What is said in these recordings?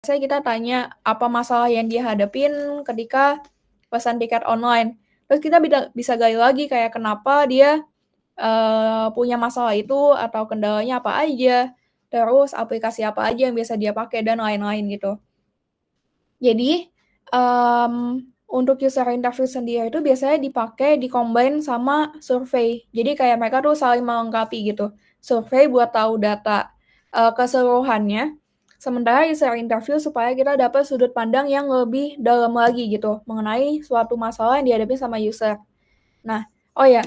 biasanya kita tanya apa masalah yang dia hadapin ketika pesan tiket online. Terus kita bisa gali lagi kayak kenapa dia, punya masalah itu atau kendalanya apa aja, terus aplikasi apa aja yang biasa dia pakai dan lain-lain gitu. Jadi, untuk user interview sendiri itu biasanya dipakai di-combine sama survei. Jadi kayak mereka tuh saling melengkapi gitu. Survei buat tahu data, keseluruhannya, sementara user interview supaya kita dapat sudut pandang yang lebih dalam lagi gitu, mengenai suatu masalah yang dihadapi sama user. Nah, oh ya,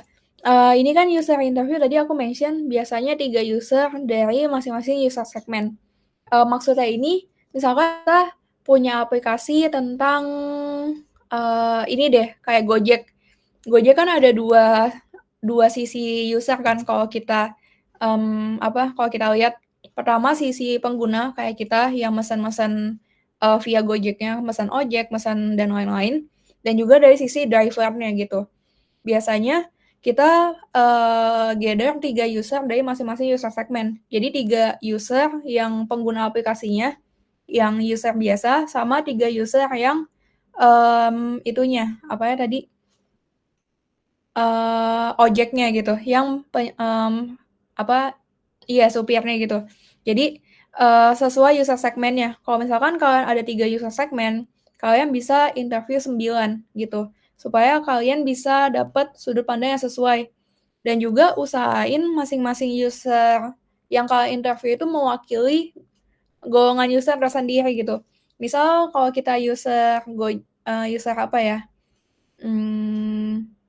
ini kan user interview tadi aku mention biasanya 3 user dari masing-masing user segmen. Maksudnya ini, misalkan kita punya aplikasi tentang, ini deh, kayak Gojek. Gojek kan ada dua sisi user kan kalau kita, kalau kita lihat. Pertama sisi pengguna kayak kita yang mesen-mesen, via Gojeknya, mesen ojek, mesen dan lain-lain, dan juga dari sisi driver-nya gitu. Biasanya kita, gather 3 user dari masing-masing user segmen. Jadi 3 user yang pengguna aplikasinya, yang user biasa, sama 3 user yang, itunya, apa ya tadi, ojeknya gitu, yang iya supirnya gitu. Jadi, sesuai user segmennya. Kalau misalkan kalian ada 3 user segmen, kalian bisa interview 9 gitu, supaya kalian bisa dapat sudut pandang yang sesuai. Dan juga usahain masing-masing user yang kalian interview itu mewakili golongan user tersendiri gitu. Misal kalau kita user apa ya,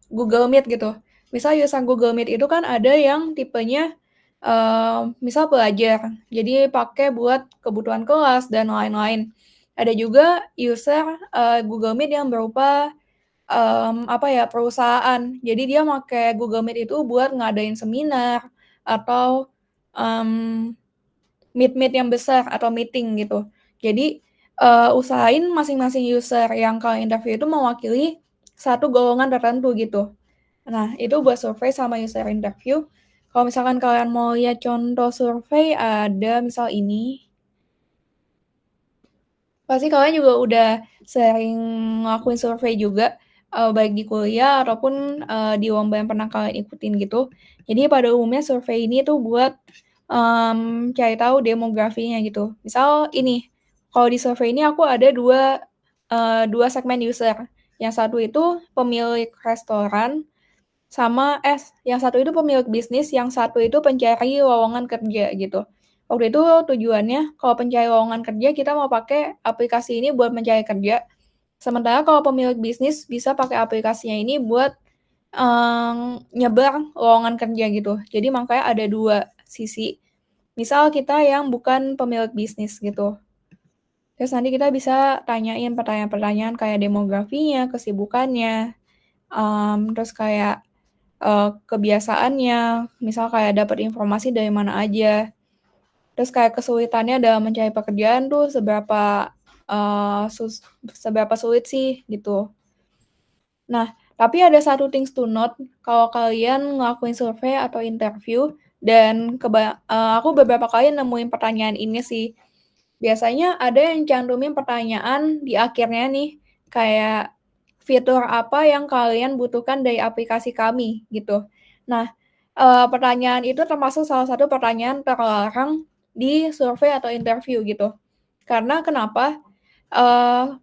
Google Meet gitu. Misal user Google Meet itu kan ada yang tipenya, misal pelajar, jadi pakai buat kebutuhan kelas dan lain-lain. Ada juga user, Google Meet yang berupa, perusahaan. Jadi dia pakai Google Meet itu buat ngadain seminar atau, meet-meet yang besar atau meeting gitu. Jadi, usahain masing-masing user yang kalian interview itu mewakili satu golongan tertentu gitu. Nah, itu buat survei sama user interview. Kalau misalkan kalian mau lihat contoh survei, ada misal ini. Pasti kalian juga udah sering ngelakuin survei juga, baik di kuliah ataupun, di lomba yang pernah kalian ikutin gitu. Jadi pada umumnya survei ini tuh buat, cari tahu demografinya gitu. Misal ini, kalau di survei ini aku ada 2 segmen user. Yang satu itu pemilik restoran yang satu itu pemilik bisnis, yang satu itu pencari lowongan kerja gitu. Waktu itu tujuannya kalau pencari lowongan kerja kita mau pakai aplikasi ini buat mencari kerja, sementara kalau pemilik bisnis bisa pakai aplikasinya ini buat, nyebar lowongan kerja gitu. Jadi makanya ada 2 sisi. Misal kita yang bukan pemilik bisnis gitu. Terus nanti kita bisa tanyain pertanyaan-pertanyaan kayak demografinya, kesibukannya, terus kayak kebiasaannya, misal kayak dapat informasi dari mana aja. Terus kayak kesulitannya dalam mencari pekerjaan tuh seberapa sulit sih gitu. Nah, tapi ada satu things to note kalau kalian ngelakuin survei atau interview dan aku beberapa kali nemuin pertanyaan ini sih. Biasanya ada yang cantumin pertanyaan di akhirnya nih, kayak, "Fitur apa yang kalian butuhkan dari aplikasi kami?" Gitu. Nah, pertanyaan itu termasuk salah satu pertanyaan terlarang di survei atau interview gitu. Karena kenapa?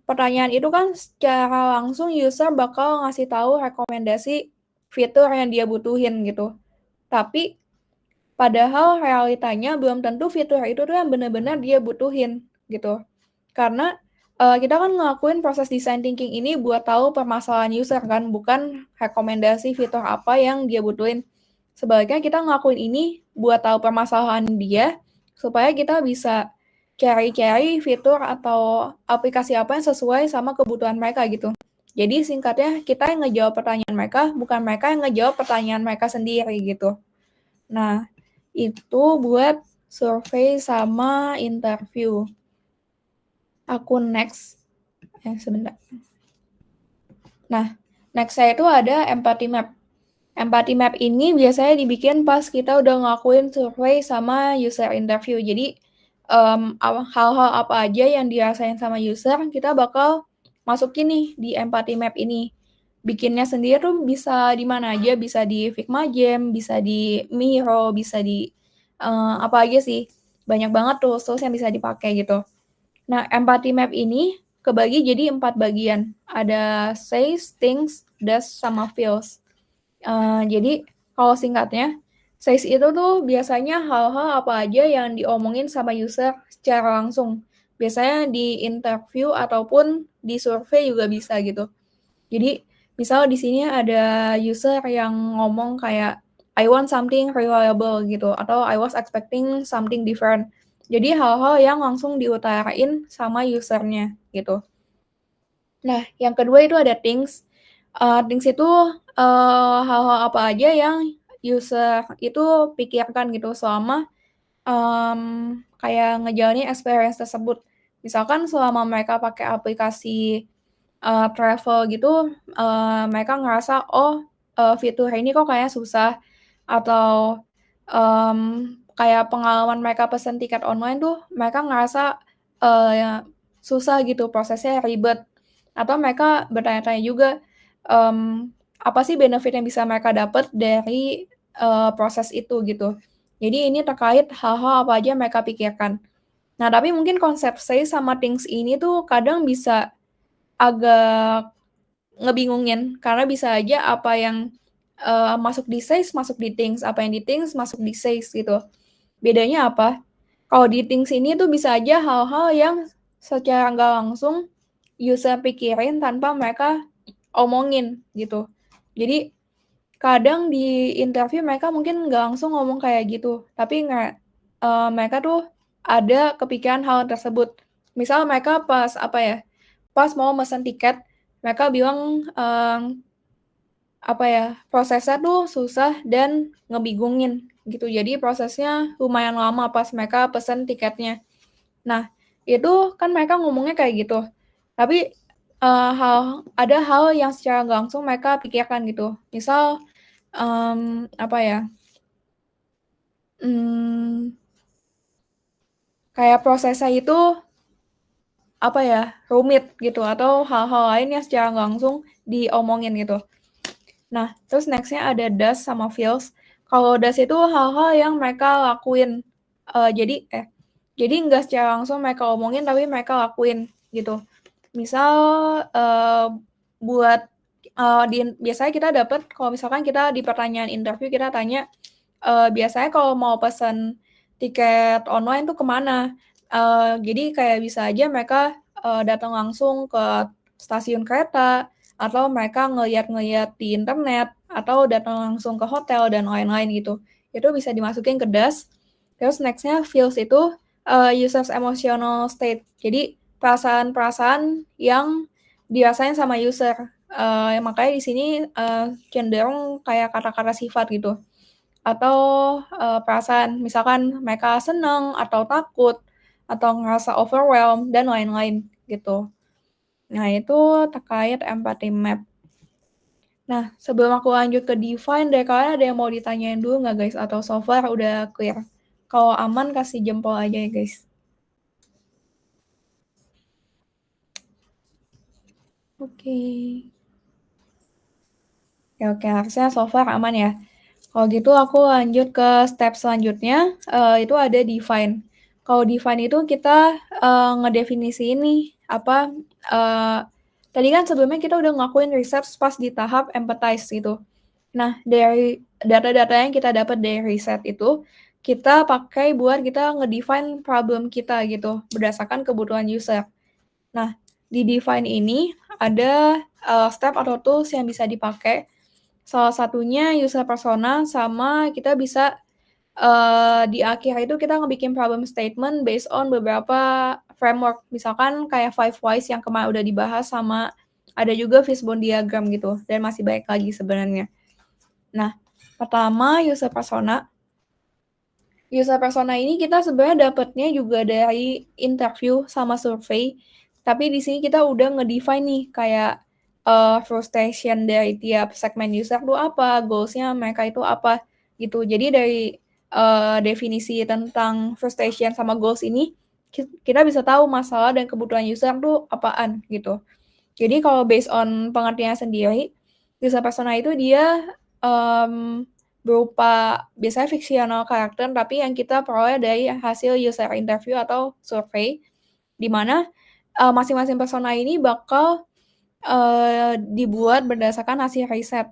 Pertanyaan itu kan secara langsung user bakal ngasih tahu rekomendasi fitur yang dia butuhin gitu. Tapi padahal realitanya belum tentu fitur itu tuh yang benar-benar dia butuhin, gitu. Karena, kita kan ngelakuin proses design thinking ini buat tahu permasalahan user kan, bukan rekomendasi fitur apa yang dia butuhin. Sebaliknya kita ngelakuin ini buat tahu permasalahan dia, supaya kita bisa cari-cari fitur atau aplikasi apa yang sesuai sama kebutuhan mereka gitu. Jadi singkatnya kita yang ngejawab pertanyaan mereka, bukan mereka yang ngejawab pertanyaan mereka sendiri gitu. Nah, itu buat survei sama interview. Aku next. Sebentar. Nah, next saya itu ada empathy map. Empathy map ini biasanya dibikin pas kita udah ngelakuin survei sama user interview. Jadi, hal-hal apa aja yang dirasain sama user, kita bakal masukin nih di empathy map ini. Bikinnya sendiri tuh bisa di mana aja, bisa di Figma Jam, bisa di Miro, bisa di apa aja sih. Banyak banget tools-tools yang bisa dipakai gitu. Nah, empathy map ini kebagi jadi 4 bagian. Ada says, thinks, does, sama feels. Jadi kalau singkatnya, says itu tuh biasanya hal-hal apa aja yang diomongin sama user secara langsung. Biasanya di interview ataupun di survei juga bisa gitu. Jadi misal di sini ada user yang ngomong kayak I want something reliable gitu atau I was expecting something different. Jadi hal-hal yang langsung diutarain sama usernya gitu. Nah, yang kedua itu ada things. Things itu hal-hal apa aja yang user itu pikirkan gitu selama kayak ngejalanin experience tersebut. Misalkan selama mereka pakai aplikasi travel gitu, mereka ngerasa, "Oh, fitur ini kok kayaknya susah," atau, kayak pengalaman mereka pesen tiket online tuh mereka ngerasa, ya susah gitu, prosesnya ribet. Atau mereka bertanya-tanya juga, apa sih benefit yang bisa mereka dapat dari, proses itu gitu. Jadi ini terkait hal-hal apa aja yang mereka pikirkan. Nah, tapi mungkin konsep say sama things ini tuh kadang bisa agak ngebingungin, karena bisa aja apa yang, masuk di says, masuk di things, apa yang di things, masuk di says gitu. Bedanya apa? Kalau di things ini tuh bisa aja hal-hal yang secara nggak langsung user pikirin tanpa mereka omongin gitu. Jadi kadang di interview mereka mungkin nggak langsung ngomong kayak gitu, tapi mereka tuh ada kepikiran hal tersebut. Misal mereka pas, apa ya, pas mau mesen tiket, mereka bilang, apa ya, prosesnya tuh susah dan ngebingungin gitu. Jadi prosesnya lumayan lama pas mereka pesen tiketnya. Nah, itu kan mereka ngomongnya kayak gitu. Tapi, ada hal yang secara nggak langsung mereka pikirkan gitu. Misal, apa ya, mmm, kayak prosesnya itu, apa ya, rumit gitu atau hal-hal lain yang secara nggak langsung diomongin gitu. Nah, terus next-nya ada does sama feels. Kalau does itu hal-hal yang mereka lakuin, jadi nggak secara langsung mereka omongin tapi mereka lakuin gitu. Misal, buat, biasanya kita dapat kalau misalkan kita di pertanyaan interview kita tanya, biasanya kalau mau pesen tiket online tuh kemana? Jadi kayak bisa aja mereka, datang langsung ke stasiun kereta, atau mereka ngeliat-ngeliat di internet, atau datang langsung ke hotel dan lain-lain gitu. Itu bisa dimasukin ke das. Terus next-nya feels itu, users emotional state. Jadi perasaan-perasaan yang dirasain sama user, makanya di sini, cenderung kayak kata-kata sifat gitu. Atau, perasaan misalkan mereka seneng, atau takut, atau ngerasa overwhelmed, dan lain-lain gitu. Nah itu terkait empathy map. Nah sebelum aku lanjut ke define dari kalian ada yang mau ditanyain dulu nggak guys? Atau so far udah clear? Kalau aman kasih jempol aja ya guys. Oke. Oke, harusnya so far aman ya. Kalau gitu aku lanjut ke step selanjutnya, itu ada define. Kalau define itu kita, ngedefinisiin nih, apa, eee, tadi kan sebelumnya kita udah ngelakuin research pas di tahap empathize gitu. Nah, dari data-data yang kita dapat dari riset itu, kita pakai buat kita ngedefine problem kita gitu, berdasarkan kebutuhan user. Nah, di define ini ada, step atau tools yang bisa dipakai. Salah satunya user persona sama kita bisa, di akhir itu kita ngebikin problem statement based on beberapa framework. Misalkan kayak Five Whys yang kemarin udah dibahas sama ada juga fishbone diagram gitu dan masih banyak lagi sebenarnya. Nah, pertama user persona. User persona ini kita sebenarnya dapatnya juga dari interview sama survei, tapi di sini kita udah nge-define nih kayak, frustration dari tiap segmen user tuh apa, goals-nya mereka itu apa, gitu. Jadi dari, definisi tentang frustration sama goals ini, kita bisa tahu masalah dan kebutuhan user tuh apaan gitu. Jadi kalau based on pengertiannya sendiri, user persona itu dia berupa biasanya fiksional karakter tapi yang kita peroleh dari hasil user interview atau survei, di mana masing-masing persona ini bakal dibuat berdasarkan hasil riset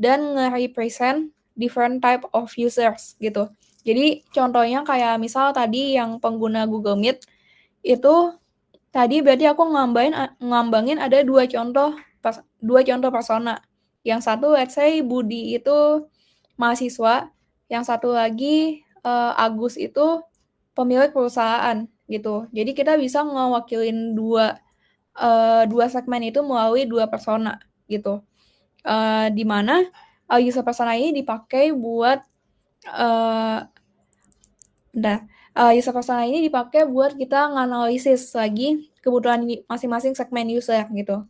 dan nge-represent different type of users gitu. Jadi contohnya kayak misal tadi yang pengguna Google Meet itu tadi berarti aku ngambangin ada dua contoh persona. Yang satu let's say Budi itu mahasiswa, yang satu lagi Agus itu pemilik perusahaan gitu. Jadi kita bisa ngewakilin dua segmen itu melalui dua persona gitu. Di mana user persona ini dipakai buat user persona ini dipakai buat kita nganalisis lagi kebutuhan masing-masing segmen user gitu.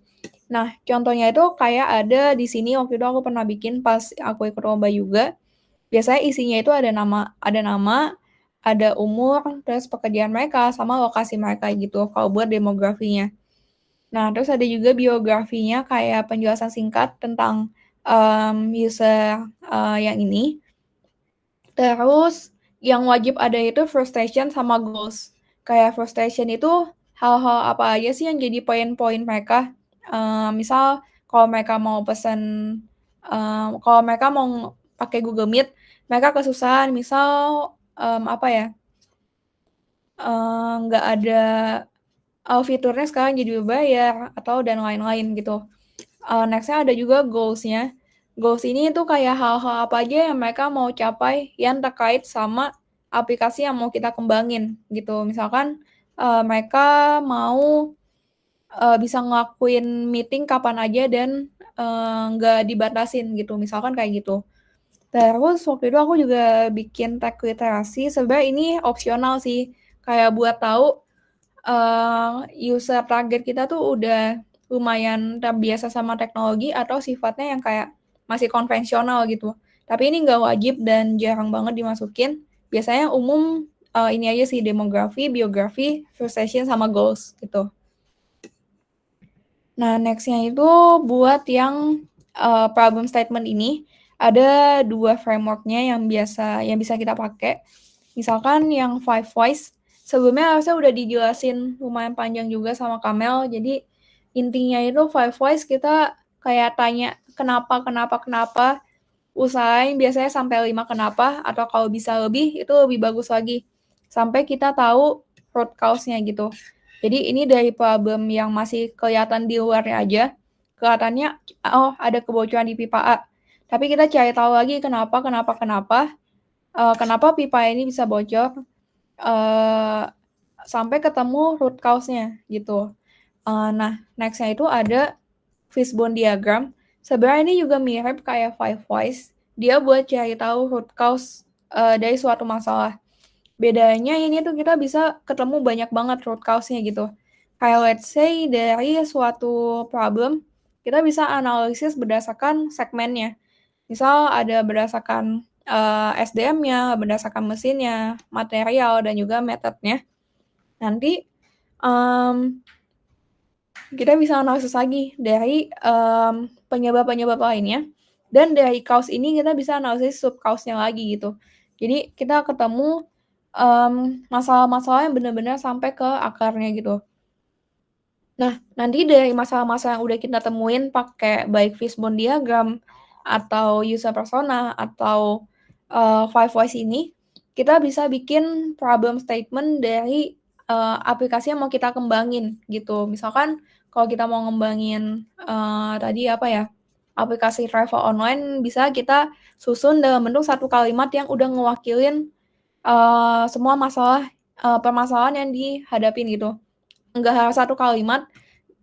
Nah, contohnya itu kayak ada di sini waktu itu aku pernah bikin pas aku ikut lomba juga. Biasanya isinya itu ada nama, ada umur, terus pekerjaan mereka sama lokasi mereka gitu kalau buat demografinya. Nah, terus ada juga biografinya kayak penjelasan singkat tentang user yang ini. Terus yang wajib ada itu frustration sama goals. Kayak frustration itu hal-hal apa aja sih yang jadi poin-poin mereka. Misal kalau mereka mau pesan, kalau mereka mau pakai Google Meet, mereka kesusahan. Misal apa ya? Nggak ada fiturnya sekarang jadi berbayar atau dan lain-lain gitu. Next-nya ada juga goals-nya. Goals ini tuh kayak hal-hal apa aja yang mereka mau capai yang terkait sama aplikasi yang mau kita kembangin gitu. Misalkan mereka mau bisa ngelakuin meeting kapan aja dan nggak dibatasin gitu. Misalkan kayak gitu. Terus waktu itu aku juga bikin tag literasi. Sebenarnya ini opsional sih. Kayak buat tahu user target kita tuh udah lumayan terbiasa sama teknologi atau sifatnya yang kayak masih konvensional gitu. Tapi ini nggak wajib dan jarang banget dimasukin. Biasanya umum ini aja sih demografi, biografi, frustration, sama goals gitu. Nah, next-nya itu buat yang problem statement ini ada dua framework-nya yang bisa kita pakai. Misalkan yang five whys, sebelumnya harusnya udah dijelasin lumayan panjang juga sama Kamel. Jadi intinya itu five whys kita kayak tanya kenapa, usahain biasanya sampai 5 kenapa, atau kalau bisa lebih itu lebih bagus lagi. Sampai kita tahu root cause-nya gitu. Jadi ini dari problem yang masih kelihatan di luarnya aja, kelihatannya oh ada kebocoran di pipa A. Tapi kita cari tahu lagi kenapa pipa ini bisa bocor, sampai ketemu root cause-nya gitu. Nah, next-nya itu ada fishbone diagram. Sebenarnya ini juga mirip kayak five whys. Dia buat cari tahu root cause dari suatu masalah. Bedanya ini tuh kita bisa ketemu banyak banget root cause-nya gitu. Kayak let's say dari suatu problem, kita bisa analisis berdasarkan segmennya. Misal ada berdasarkan SDM-nya, berdasarkan mesinnya, material, dan juga metode-nya. Nanti kita bisa analisis lagi dari penyebab-penyebab lainnya. Dan dari cause ini kita bisa analisis sub cause-nya lagi gitu. Jadi kita ketemu masalah-masalah yang benar-benar sampai ke akarnya gitu. Nah, nanti dari masalah-masalah yang udah kita temuin pakai baik fishbone diagram atau user persona atau five whys ini, kita bisa bikin problem statement dari aplikasi yang mau kita kembangin gitu. Misalkan kalau kita mau ngembangin tadi apa ya, aplikasi travel online, bisa kita susun dalam bentuk satu kalimat yang udah ngewakilin semua permasalahan yang dihadapin gitu. Nggak harus satu kalimat.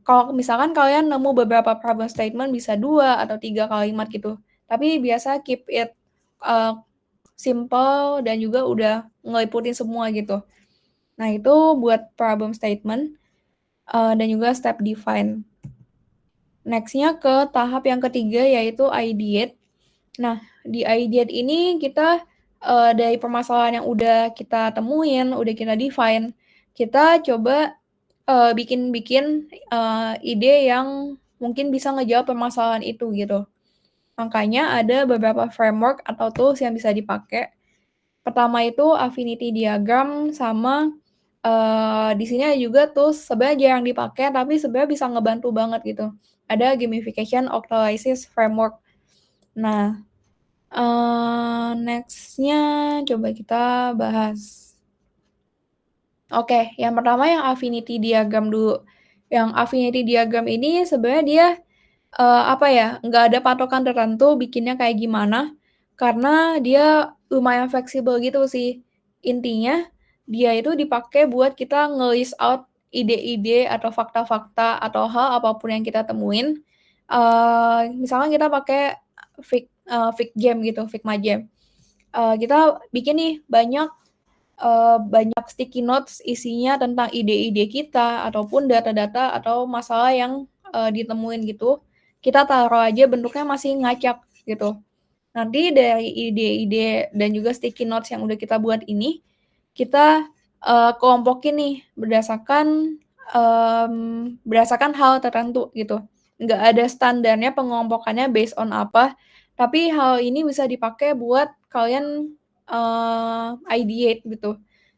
Kalau misalkan kalian nemu beberapa problem statement bisa 2 atau 3 kalimat gitu. Tapi biasa keep it simple dan juga udah ngeliputin semua gitu. Nah, itu buat problem statement dan juga step define. Next-nya ke tahap yang ketiga yaitu ideate. Nah, di ideate ini kita dari permasalahan yang udah kita temuin, udah kita define, kita coba, bikin-bikin, ide yang mungkin bisa ngejawab permasalahan itu gitu. Makanya ada beberapa framework atau tools yang bisa dipakai. Pertama itu affinity diagram sama, di sini ada juga tools sebenarnya jarang dipakai tapi sebenarnya bisa ngebantu banget gitu. Ada gamification octalysis framework. Nah, next-nya coba kita bahas. Oke, yang pertama yang affinity diagram dulu. Yang affinity diagram ini sebenarnya dia, apa ya, nggak ada patokan tertentu bikinnya kayak gimana, karena dia lumayan fleksibel gitu sih. Intinya, dia itu dipakai buat kita nge-list out ide-ide atau fakta-fakta atau hal apapun yang kita temuin. Misalkan kita pakai Figjam gitu, Figma Jam. Kita bikin nih banyak sticky notes isinya tentang ide-ide kita ataupun data-data atau masalah yang, ditemuin gitu, kita taruh aja bentuknya masih ngacak gitu. Nanti dari ide-ide dan juga sticky notes yang udah kita buat ini, kita, kelompokin nih berdasarkan hal tertentu gitu. Nggak ada standarnya pengelompokannya based on apa, tapi hal ini bisa dipakai buat kalian, ideate gitu.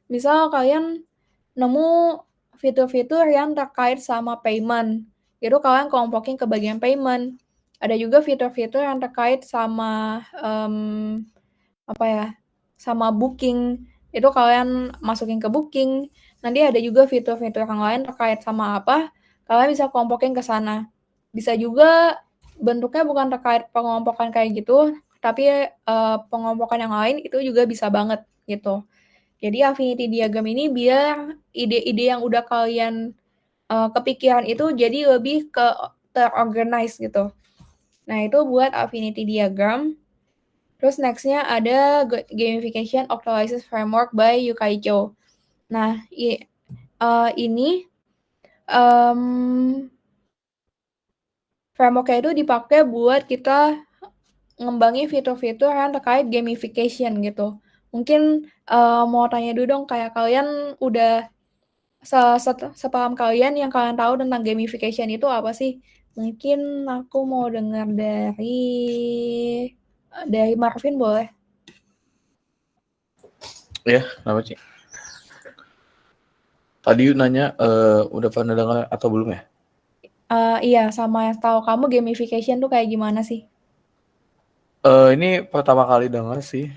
Misal kalian nemu fitur-fitur yang terkait sama payment, itu kalian kelompokin ke bagian payment. Ada juga fitur-fitur yang terkait sama, apa ya, sama booking, itu kalian masukin ke booking. Nanti ada juga fitur-fitur yang lain terkait sama apa, kalian bisa kelompokin ke sana. Bisa juga bentuknya bukan terkait pengelompokan kayak gitu, tapi, pengelompokan yang lain itu juga bisa banget gitu. Jadi affinity diagram ini biar ide-ide yang udah kalian, kepikiran itu jadi lebih terorganize gitu. Nah itu buat affinity diagram. Terus next-nya ada gamification octalysis framework by Yukai Cho. Nah ini, framework-nya itu dipakai buat kita ngembangin fitur-fitur yang terkait gamification gitu. Mungkin, mau tanya dulu dong kayak kalian udah sepaham kalian yang kalian tahu tentang gamification itu apa sih? Mungkin aku mau dengar dari Marvin boleh? Ya, kenapa Ci? Tadi nanya udah pernah dengar atau belum ya? Iya, sama yang tahu kamu gamification tuh kayak gimana sih? Ini pertama kali dengar sih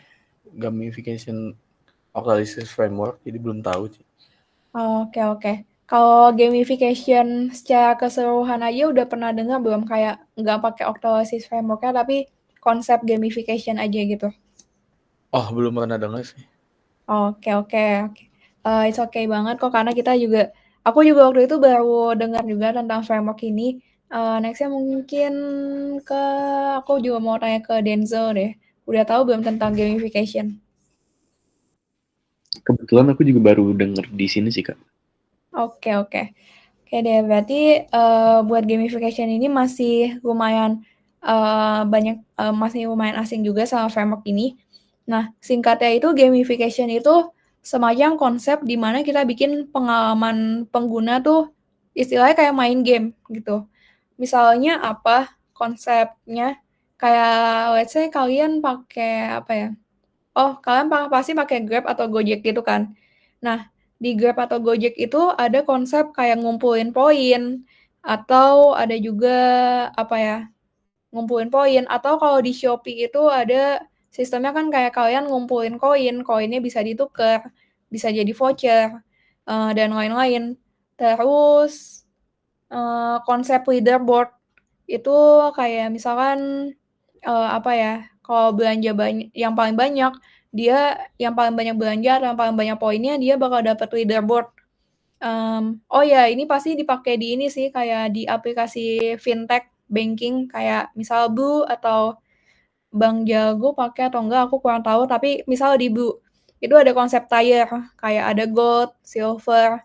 gamification octalysis framework, jadi belum tahu Ci. Oke oke. Kalau gamification secara keseluruhan aja udah pernah dengar belum? Kayak nggak pakai octalysis framework-nya tapi konsep gamification aja gitu? Oh, belum pernah dengar sih. Oke oke oke. It's okay banget kok karena aku juga waktu itu baru dengar juga tentang framework ini. Next-nya mungkin aku juga mau tanya ke Denzel deh. Udah tahu belum tentang gamification? Kebetulan aku juga baru denger di sini sih, Kak. Oke oke. Oke deh, berarti, buat gamification ini masih lumayan, masih lumayan asing juga sama framework ini. Nah, singkatnya itu gamification itu semacam konsep di mana kita bikin pengalaman pengguna tuh istilahnya kayak main game gitu. Misalnya apa konsepnya, kayak let's say kalian pakai apa ya, kalian pasti pakai Grab atau Gojek gitu kan. Nah, di Grab atau Gojek itu ada konsep kayak ngumpulin poin, atau ada juga, apa ya, ngumpulin poin, atau kalau di Shopee itu ada sistemnya kan kayak kalian ngumpulin koin, koinnya bisa ditukar, bisa jadi voucher, dan lain-lain. Terus, konsep leaderboard, itu kayak misalkan, apa ya, kalau belanja yang paling banyak, yang paling banyak belanja atau yang paling banyak poinnya, dia bakal dapet leaderboard. Oh ya, ini pasti dipakai di ini sih, kayak di aplikasi fintech, banking, kayak misal Blue atau Bank Jago pakai atau enggak aku kurang tahu, tapi misal di Blue, itu ada konsep tier, kayak ada gold, silver,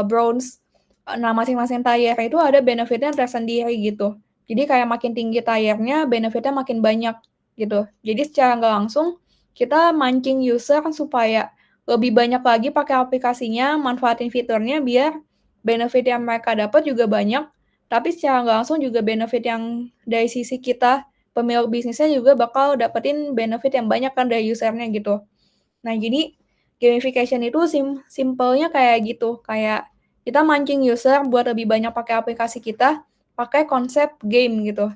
bronze. Nah, masing-masing tier itu ada benefit-nya tersendiri gitu. Jadi kayak makin tinggi tier-nya, benefit-nya makin banyak gitu. Jadi secara nggak langsung, kita mancing user supaya lebih banyak lagi pakai aplikasinya, manfaatin fiturnya biar benefit yang mereka dapat juga banyak, tapi secara nggak langsung juga benefit yang dari sisi kita, pemilik bisnisnya juga bakal dapetin benefit yang banyak kan dari user-nya gitu. Nah, jadi gamification itu simpelnya kayak gitu, kayak kita mancing user buat lebih banyak pakai aplikasi kita, pakai konsep game gitu.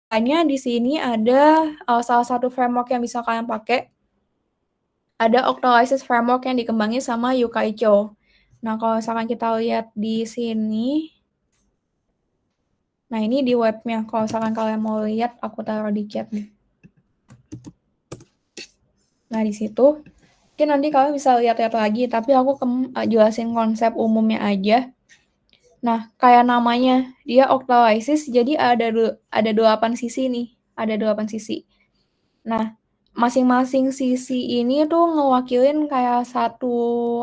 Makanya di sini ada salah satu framework yang bisa kalian pakai. Ada Octalysis framework yang dikembangin sama Yukai Cho. Nah, kalau misalkan kita lihat di sini, nah ini di webnya. Kalau misalkan kalian mau lihat, aku taruh di chat nih. Nah, di situ mungkin nanti kalian bisa lihat-lihat lagi, tapi aku jelasin konsep umumnya aja. Nah, kayak namanya, dia Octalysis, jadi ada 8 sisi nih. Ada 8 sisi. Nah, masing-masing sisi ini tuh ngewakilin kayak satu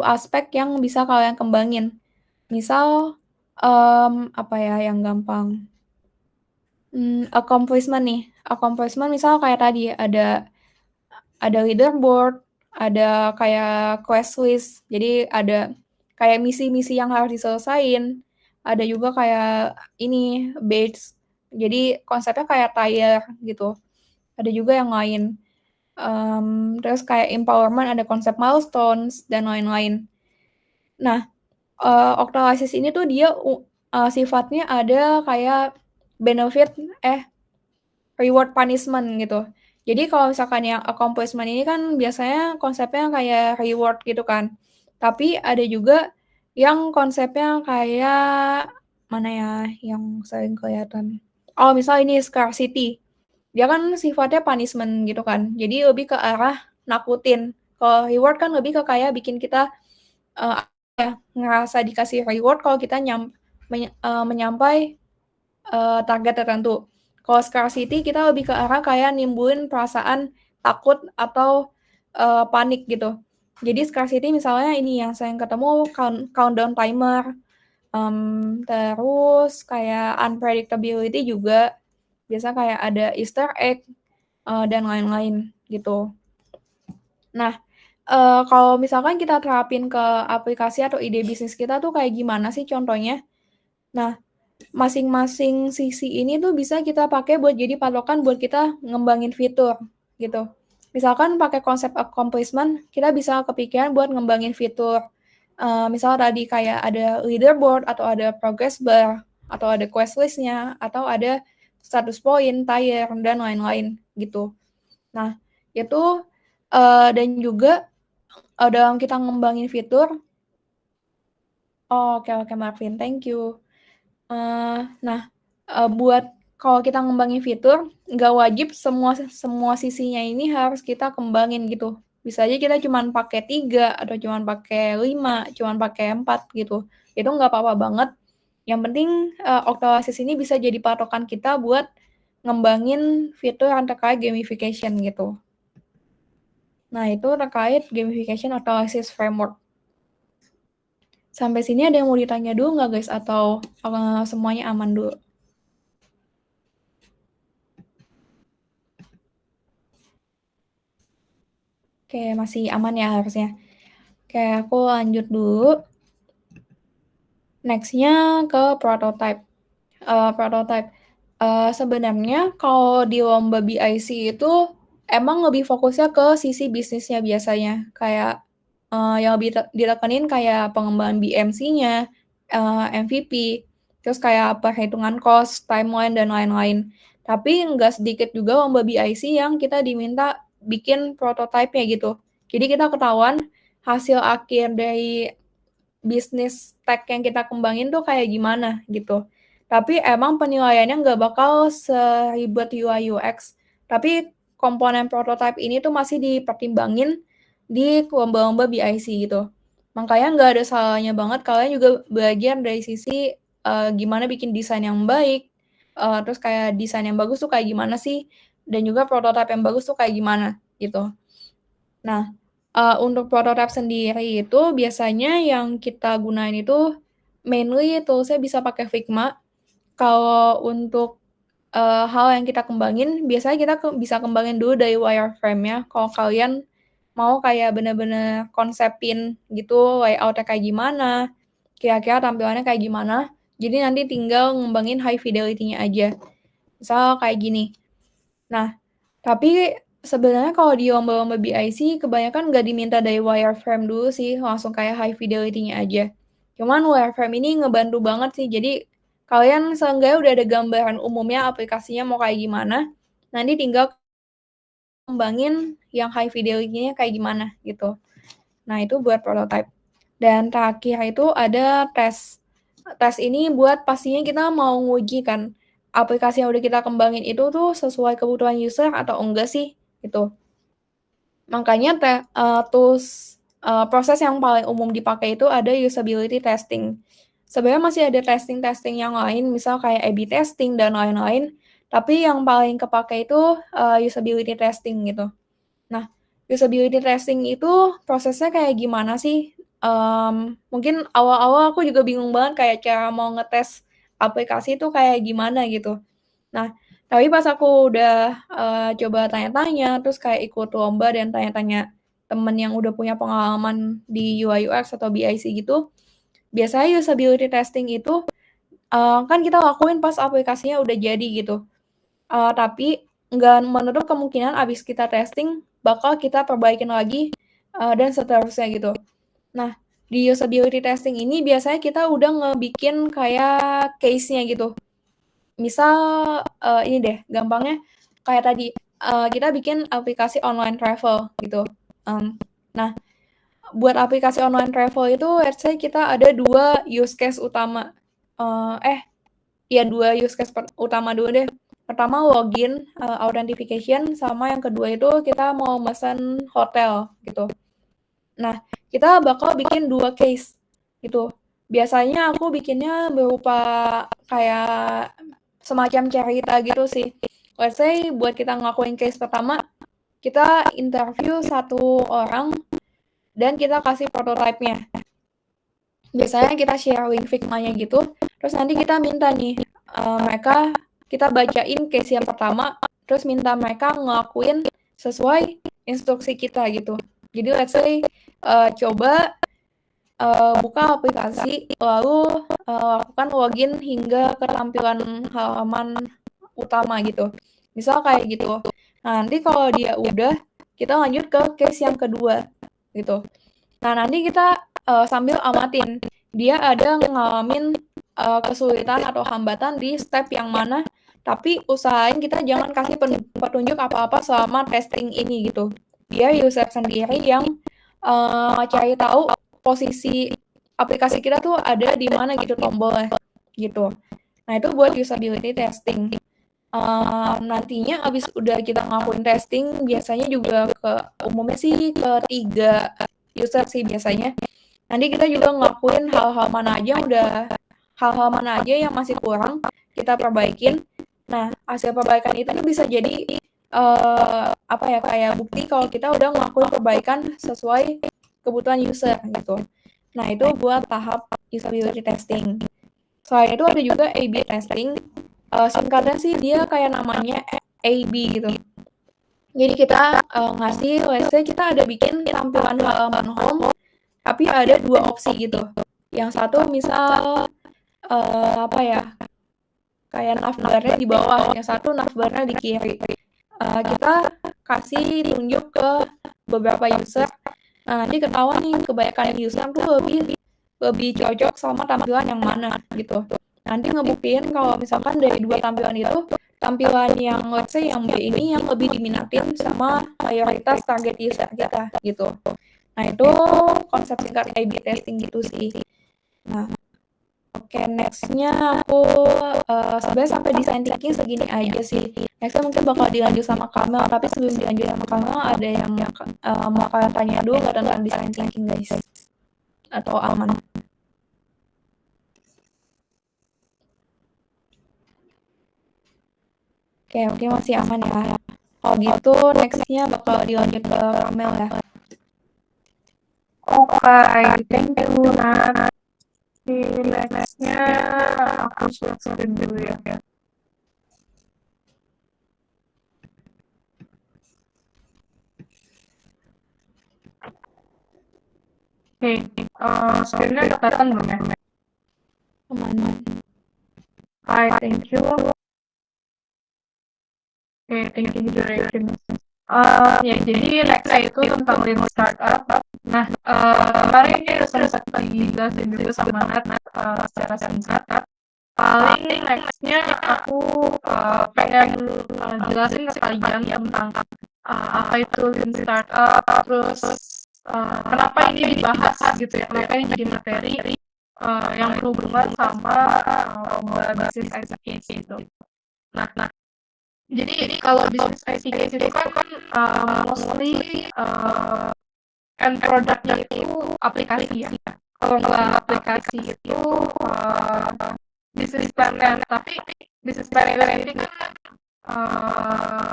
aspek yang bisa kalian kembangin. Misal, apa ya yang gampang? Accomplishment nih. Accomplishment misal kayak tadi ada leaderboard, ada kayak quest list. Jadi ada kayak misi-misi yang harus diselesain. Ada juga kayak ini badge. Jadi konsepnya kayak tier gitu. Ada juga yang lain. Terus kayak empowerment ada konsep milestones dan lain-lain. Nah, Octalysis ini tuh dia sifatnya ada kayak benefit reward punishment gitu. Jadi kalau misalkan yang accomplishment ini kan biasanya konsepnya kayak reward gitu kan. Tapi ada juga yang konsepnya kayak mana ya yang sering kelihatan. Oh, misal ini scarcity. Dia kan sifatnya punishment gitu kan. Jadi lebih ke arah nakutin. Kalau reward kan lebih ke kayak bikin kita ngerasa dikasih reward kalau kita menyampai target tertentu. Kalau scarcity kita lebih ke arah kayak nimbulin perasaan takut atau panik gitu. Jadi scarcity misalnya ini yang saya ketemu countdown timer, terus kayak unpredictability juga, biasa kayak ada Easter egg dan lain-lain gitu. Nah, kalau misalkan kita terapin ke aplikasi atau ide bisnis kita tuh kayak gimana sih contohnya? Nah, masing-masing sisi ini tuh bisa kita pakai buat jadi patokan buat kita ngembangin fitur gitu. Misalkan pakai konsep accomplishment, kita bisa kepikiran buat ngembangin fitur. Misal tadi kayak ada leaderboard atau ada progress bar atau ada quest list-nya atau ada status point, tier dan lain-lain gitu. Nah, itu dan juga dalam kita ngembangin fitur. Oh, oke Marvin, thank you. Nah, buat kalau kita ngembangin fitur, nggak wajib semua sisinya ini harus kita kembangin gitu. Bisa aja kita cuman pakai 3 atau cuman pakai 5, cuman pakai 4 gitu. Itu nggak apa-apa banget. Yang penting Octalysis ini bisa jadi patokan kita buat ngembangin fitur yang terkait gamification gitu. Nah, itu terkait gamification Octalysis framework. Sampai sini ada yang mau ditanya dulu nggak guys? Atau semuanya aman dulu? Oke, masih aman ya harusnya. Oke, aku lanjut dulu. Next-nya ke prototype. Sebenarnya kalau di lomba BIC itu emang lebih fokusnya ke sisi bisnisnya biasanya. Kayak yang lebih ditekenin kayak pengembangan BMC-nya, MVP, terus kayak perhitungan cost, timeline, dan lain-lain. Tapi nggak sedikit juga lomba BIC yang kita diminta bikin prototype-nya gitu. Jadi kita ketahuan hasil akhir dari bisnis tech yang kita kembangin tuh kayak gimana gitu. Tapi emang penilaiannya nggak bakal seribet UI UX. Tapi komponen prototype ini tuh masih dipertimbangin di lomba-lomba BIC gitu. Makanya nggak ada salahnya banget kalian juga belajar dari sisi gimana bikin desain yang baik, terus kayak desain yang bagus tuh kayak gimana sih, dan juga prototype yang bagus tuh kayak gimana gitu. Nah, untuk prototype sendiri itu biasanya yang kita gunain itu mainly tools-nya bisa pakai Figma. Kalau untuk hal yang kita kembangin, biasanya kita bisa kembangin dulu dari wireframe-nya. Kalau kalian mau kayak bener-bener konsepin gitu layout-nya kayak gimana, kira-kira tampilannya kayak gimana. Jadi nanti tinggal ngembangin high fidelity-nya aja. Misal kayak gini. Nah, tapi sebenarnya kalau di lomba-lomba BIC kebanyakan nggak diminta dari wireframe dulu sih, langsung kayak high fidelity-nya aja. Cuman wireframe ini ngebantu banget sih, jadi kalian seenggaknya udah ada gambaran umumnya aplikasinya mau kayak gimana, nanti tinggal kembangin yang high fidelity-nya kayak gimana gitu. Nah, itu buat prototype. Dan terakhir itu ada tes. Tes ini buat pastinya kita mau nguji kan, aplikasi yang udah kita kembangin itu tuh sesuai kebutuhan user atau enggak sih, gitu. Makanya proses yang paling umum dipakai itu ada usability testing. Sebenarnya masih ada testing-testing yang lain, misal kayak A/B testing dan lain-lain, tapi yang paling kepakai itu, usability testing gitu. Nah, usability testing itu prosesnya kayak gimana sih? Mungkin awal-awal aku juga bingung banget kayak cara mau ngetes aplikasi itu kayak gimana gitu. Nah, tapi pas aku udah, coba tanya-tanya, terus kayak ikut lomba dan tanya-tanya temen yang udah punya pengalaman di UI UX atau BIC gitu, biasanya usability testing itu, kan kita lakuin pas aplikasinya udah jadi gitu. Tapi nggak menutup kemungkinan abis kita testing, bakal kita perbaikin lagi, dan seterusnya gitu. Nah, di usability testing ini biasanya kita udah ngebikin kayak case-nya gitu. Misal, ini deh, gampangnya kayak tadi, kita bikin aplikasi online travel gitu. Nah, buat aplikasi online travel itu let's say kita ada 2 use case utama. Ya 2 use case utama dulu deh. Pertama login, authentication, sama yang kedua itu kita mau mesen hotel gitu. Nah, kita bakal bikin 2 case gitu. Biasanya aku bikinnya berupa kayak semacam cerita gitu sih. Let's say buat kita ngelakuin case pertama, kita interview 1 orang dan kita kasih prototype-nya. Biasanya kita share link Figma-nya gitu, terus nanti kita minta nih, mereka kita bacain case yang pertama, terus minta mereka ngelakuin sesuai instruksi kita gitu. Jadi let's say, coba, buka aplikasi, lalu, lakukan login hingga ke tampilan halaman utama gitu. Misal kayak gitu. Nah, nanti kalau dia udah, kita lanjut ke case yang kedua gitu. Nah, nanti kita, sambil amatin, dia ada ngalamin, kesulitan atau hambatan di step yang mana, tapi usahain kita jangan kasih petunjuk apa-apa selama testing ini gitu. Biar user sendiri yang, cari tahu posisi aplikasi kita tuh ada di mana gitu tombolnya, gitu. Nah, itu buat usability testing. Nantinya abis udah kita ngelakuin testing, biasanya juga umumnya sih ke 3 user sih biasanya. Nanti kita juga ngelakuin hal-hal mana aja yang masih kurang, kita perbaikin. Nah, hasil perbaikan itu tuh bisa jadi, kayak bukti kalau kita udah ngelakuin perbaikan sesuai kebutuhan user gitu. Nah, itu buat tahap usability testing. Selain itu ada juga A/B testing, singkatnya sih dia kayak namanya A/B gitu. Jadi kita, ngasih let's say kita ada bikin tampilan halaman home, tapi ada 2 opsi gitu. Yang satu misal, kayak navbar-nya di bawah, yang satu navbar-nya di kiri. Kita kasih tunjuk ke beberapa user, nah nanti ketahuan nih kebanyakan user tuh lebih cocok sama tampilan yang mana gitu. Nanti ngebuktiin kalau misalkan dari 2 tampilan itu, tampilan yang let's say yang B ini yang lebih diminatin sama mayoritas target user kita gitu. Nah, itu konsep singkat A/B testing gitu sih. Nah, oke, next-nya aku, sebenarnya sampai design thinking segini aja sih. Next-nya mungkin bakal dilanjut sama Kamel, tapi sebelum dilanjut sama Kamel ada yang, mau kalian tanya dulu nggak tentang design thinking, guys? Atau aman? Oke, mungkin masih aman ya. Kalau gitu next-nya bakal dilanjut ke Kamel ya. Okay, thank you, Nat. Di next-nya aku share screen dulu ya. Oke, screen-nya kelihatan belum ya? Aman. Hi, thank you. Oke, thank you duration. Ya, jadi next itu tentang lean startup. Nah, kemarin ini udah sempat dijelasin juga sama Nat secara singkat. Paling next-nya aku pengen jelasin sekalian tentang apa itu lean startup, terus kenapa ini dibahas gitu ya, kenapa ini jadi materi yang berhubungan sama lomba bisnis ICCase gitu. Nah, jadi kalau bisnis ICCase itu kan mostly end product-nya itu aplikasi ya. Kalau nggak aplikasi itu bisnis plan-nya, tapi bisnis plan ini kan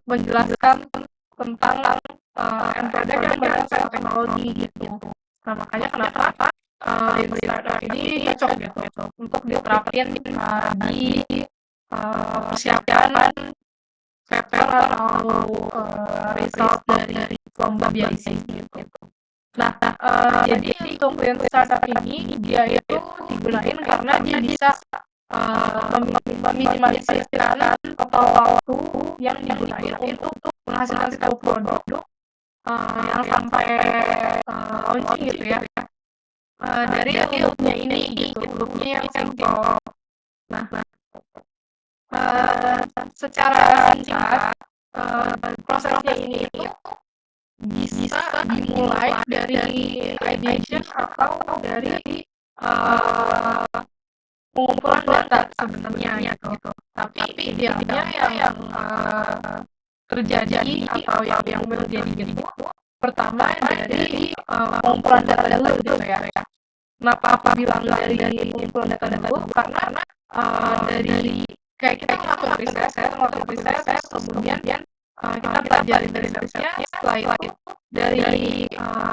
menjelaskan tentang end product yang berdasarkan teknologi gitu. Nah, makanya kenapa lean startup ini cocok gitu untuk diterapin di persiapan paper atau result dari lomba BIC gitu. Nah, jadi untuk lean startup ini dia itu digunain karena dia bisa meminimalisirkan total waktu yang digunakan untuk menghasilkan satu produk yang sampai launching gitu ya. Dari loop-nya ini gitu, loop-nya yang simple. Nah, secara singkat prosesnya ini itu bisa dimulai dari ideation atau dari pengumpulan data sebenarnya gitu. Tapi idealnya yang terjadi atau yang menjadi gitu pertama dari pengumpulan data dulu gitu ya. Kenapa aku bilang dari pengumpulan data dulu? Karena dari kayak kita melakukan riset, kemudian kita pelajari dari risetnya, setelah itu dari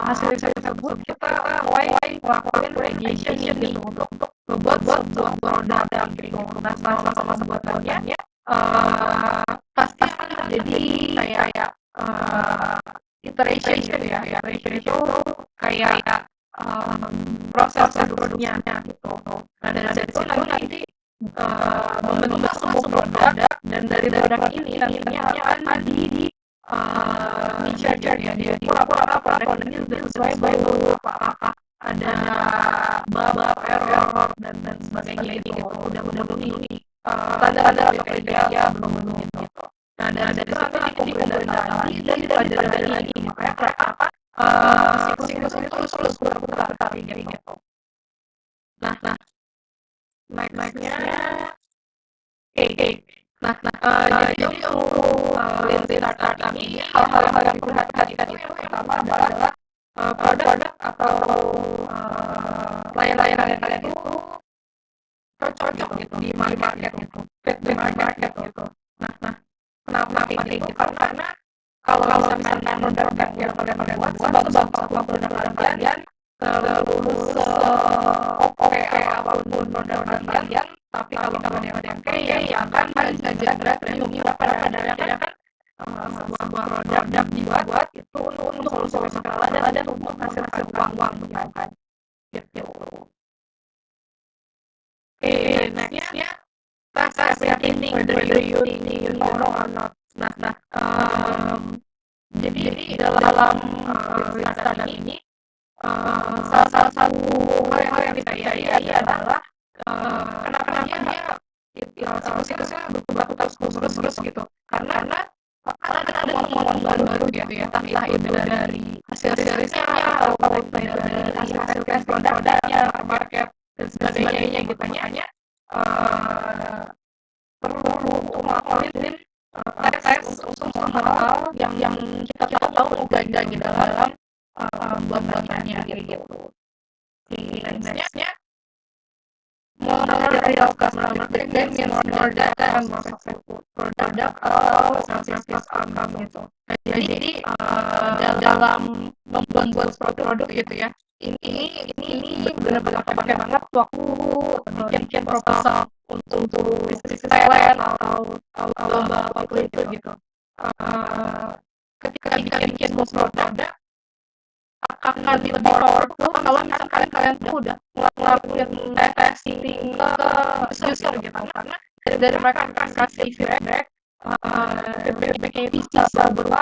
hasil riset tersebut kita mulai melakukan ideation gitu untuk membuat sebuah produk gitu. Nah, sama buatannya pasti akan terjadi kayak iteration gitu ya. Iteration itu kayak proses produknya gitu. Nah, dari situ nanti membentuk sebuah produk, dan dari produk ini nantinya akan di charger ya, dia apa produk ini sudah sesuai belum, apakah ada bug, error dan sebagainya gitu. Udah memenuhi standar kriteria belum memenuhi gitu. Nah, dari situ nanti dikumpulin data lagi dan dipelajari lagi. Makanya kenapa siklus ini terus berputar kayak gitu. Nah, next-nya Nah, jadi untuk lean startup ini hal-hal yang perlu diperhatikan itu yang pertama adalah produk atau layanan yang kalian itu cocok gitu di market gitu, fit di market gitu. Nah, kenapa kayak gitu? Karena kalau misalnya produk yang kalian buat sebab produk kalian lulus oke apapun produk kalian, tapi kalau kalian ada yang kaya ya akan saja premium pada kan sebuah produk dibuat itu untuk solusi skala dan untuk hasil uang kan gitu. Nextnya rasa setting whether you know or not. Nah, jadi dalam startup ini salah satu hal yang dipercayai adalah kenapa dia siklusnya berputar terus gitu, karena ada temuan baru gitu ya, entah itu dari hasil risetnya atau dari hasil tes produknya, market dan sebagainya gitu. Hanya perlu untuk melakukan tes untuk hal-hal yang kita tahu gagal di dalam buat-buatannya gitu. Nextnya model customer feedback means more data and more successful product atau sales outcome gitu. Jadi dalam membuat produk gitu ya, ini benar-benar pakai banget waktu bikin proposal untuk bisnis plan atau lomba apapun itu gitu. Ketika bikin produk akan lebih powerful kalau misalkan kalian tuh udah ngelakuin testing ke user gitu, karena dari mereka akan kasih feedback, feedbacknya itu bisa berupa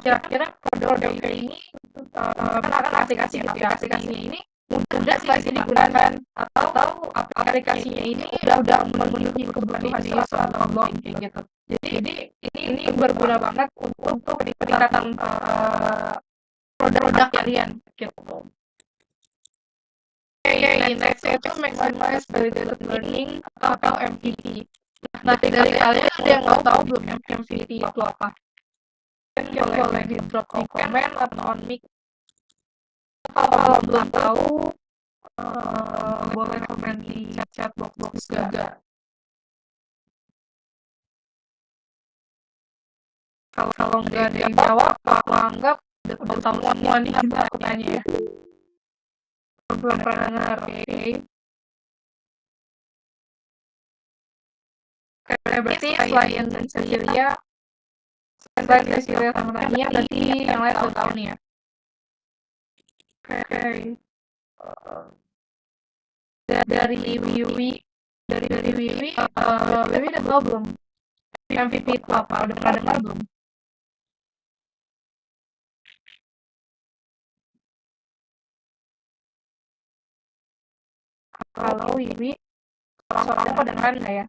kira-kira produk ini misalkan aplikasinya ini mudah nggak sih digunakan, atau aplikasinya ini udah memenuhi kebutuhan user atau belum kayak gitu. Jadi ini berguna banget untuk peningkatan produk kalian gitu. Next itu maximize validated learning atau MVP. Nah, dari kalian ada yang mau tahu belum MVP itu apa? Boleh di drop di komen atau on mic. Kalau belum tahu, boleh komen di chat box juga. Kalau nggak ada yang jawab, aku anggap udah tahu semua nih aku tanya ya. Belum pernah dengar, oke. Berarti selain Cecilia sama Tania, berarti yang lain udah tahu nih ya. Oke. Dari Wiwi, Wiwi udah tahu belum? MVP itu apa? Udah pernah dengar belum? Kalau Wiwi, orang-orang pada dengar nggak ya?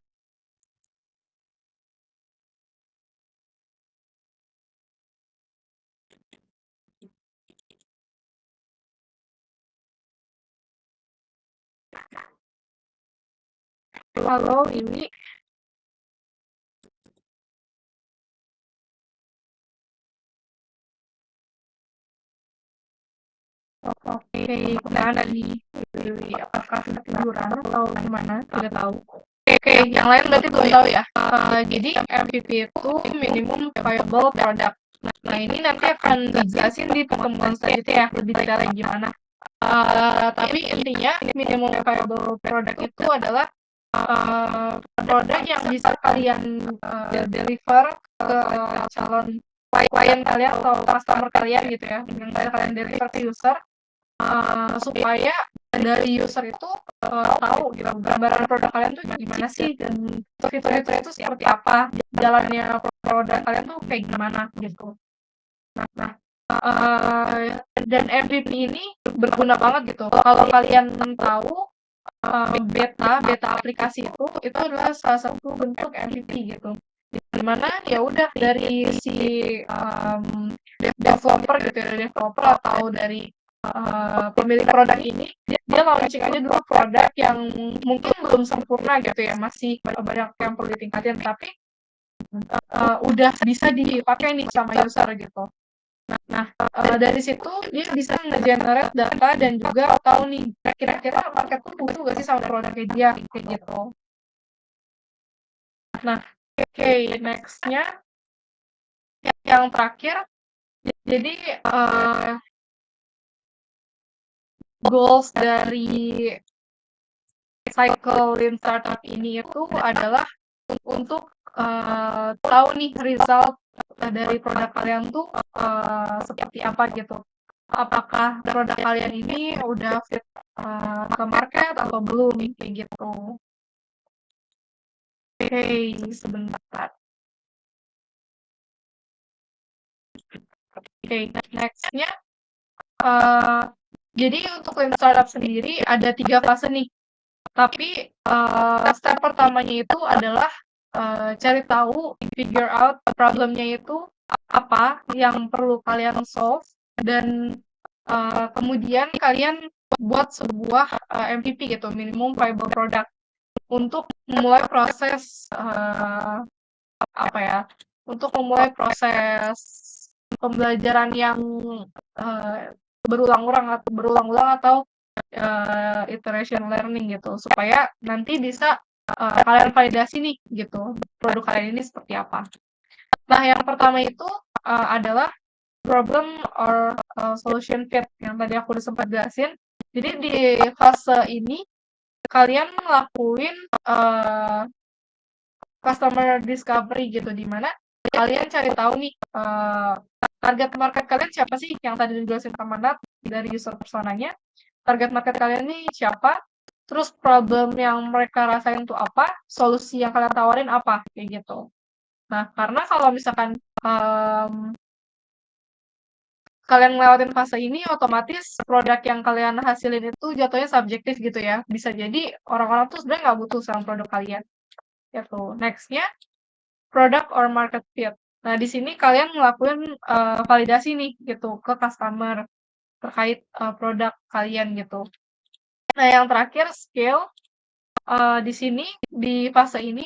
Halo, Wiwi. Oke, nah dari Wiwi, apakah ketiduran atau gimana? Tidak tahu. Oke, yang lain berarti belum tahu ya. Jadi MVP itu minimum viable product. Nah, ini nanti akan dijelasin di pertemuan selanjutnya ya, lebih detailnya gimana. Tapi intinya minimum viable product itu adalah produk yang bisa kalian deliver ke calon klien kalian atau customer kalian gitu ya, yang kalian deliver ke user, supaya dari user itu tahu gitu gambaran produk kalian tuh gimana sih, dan fitur-fitur itu seperti apa, jalannya produk kalian tuh kayak gimana gitu. Nah, dan MVP ini berguna banget gitu. Kalau kalian tahu, beta aplikasi itu adalah salah satu bentuk MVP gitu. Dimana ya udah dari si developer gitu ya, developer atau dari pemilik produk ini, dia launching aja dulu produk yang mungkin belum sempurna gitu ya, masih banyak yang perlu ditingkatin, tapi udah bisa dipakai nih sama user gitu. Nah, dari situ dia bisa nge-generate data dan juga tahu nih kira-kira market tuh butuh gak sih sama produknya dia kayak gitu. Nah, oke, next-nya yang terakhir, jadi goals dari cycle lean startup ini itu adalah untuk tahu nih result dari produk kalian tuh seperti apa gitu. Apakah produk kalian ini udah fit ke market atau belum kayak gitu. Oke, sebentar. Oke, next-nya jadi untuk lean startup sendiri ada 3 fase nih. Tapi step pertamanya itu adalah cari tahu, figure out problemnya itu apa yang perlu kalian solve, dan kemudian kalian buat sebuah MVP gitu, minimum viable product, untuk memulai proses untuk memulai proses pembelajaran yang berulang-ulang atau iteration learning gitu, supaya nanti bisa kalian validasi nih gitu produk kalian ini seperti apa. Nah, yang pertama itu adalah problem or solution fit yang tadi aku udah sempat jelasin. Jadi di fase ini kalian ngelakuin customer discovery gitu, di mana kalian cari tahu nih target market kalian siapa sih yang tadi dijelasin sama Nat dari user personanya. Target market kalian nih siapa? Terus problem yang mereka rasain tuh apa? Solusi yang kalian tawarin apa? Kayak gitu. Nah, karena kalau misalkan kalian ngelewatin fase ini, otomatis produk yang kalian hasilin itu jatuhnya subjektif gitu ya. Bisa jadi orang-orang tuh sebenarnya nggak butuh sama produk kalian. Gitu. Next-nya, product or market fit. Nah, di sini kalian ngelakuin validasi nih gitu ke customer terkait produk kalian gitu. Nah, yang terakhir scale. Di sini di fase ini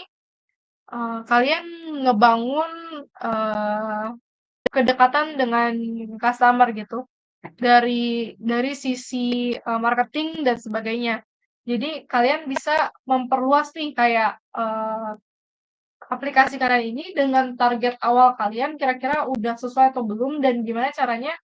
kalian ngebangun kedekatan dengan customer gitu dari sisi marketing dan sebagainya. Jadi kalian bisa memperluas nih kayak aplikasi kalian ini dengan target awal kalian kira-kira udah sesuai atau belum dan gimana caranya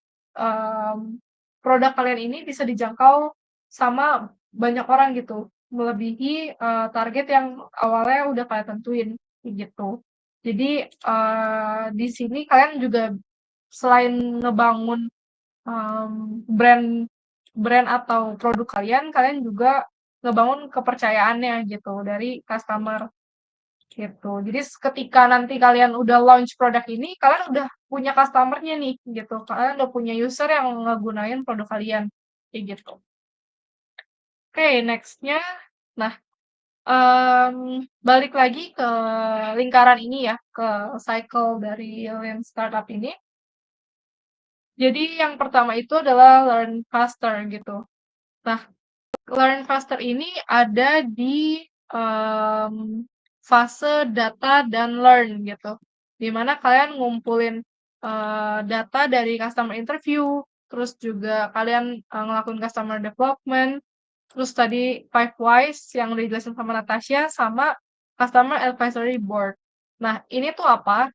produk kalian ini bisa dijangkau sama banyak orang gitu, melebihi target yang awalnya udah kalian tentuin gitu. Jadi di sini kalian juga selain ngebangun brand brand atau produk kalian juga ngebangun kepercayaannya gitu dari customer gitu. Jadi ketika nanti kalian udah launch produk ini, kalian udah punya customer-nya nih gitu. Kalian udah punya user yang ngegunain produk kalian kayak gitu. Oke, next-nya. Nah, balik lagi ke lingkaran ini ya, ke cycle dari Lean Startup ini. Jadi yang pertama itu adalah learn faster gitu. Nah, learn faster ini ada di fase data dan learn gitu. Dimana kalian ngumpulin data dari customer interview, terus juga kalian ngelakuin customer development, terus tadi 5 whys yang dijelasin sama Natasha, sama customer advisory board. Nah, ini tuh apa?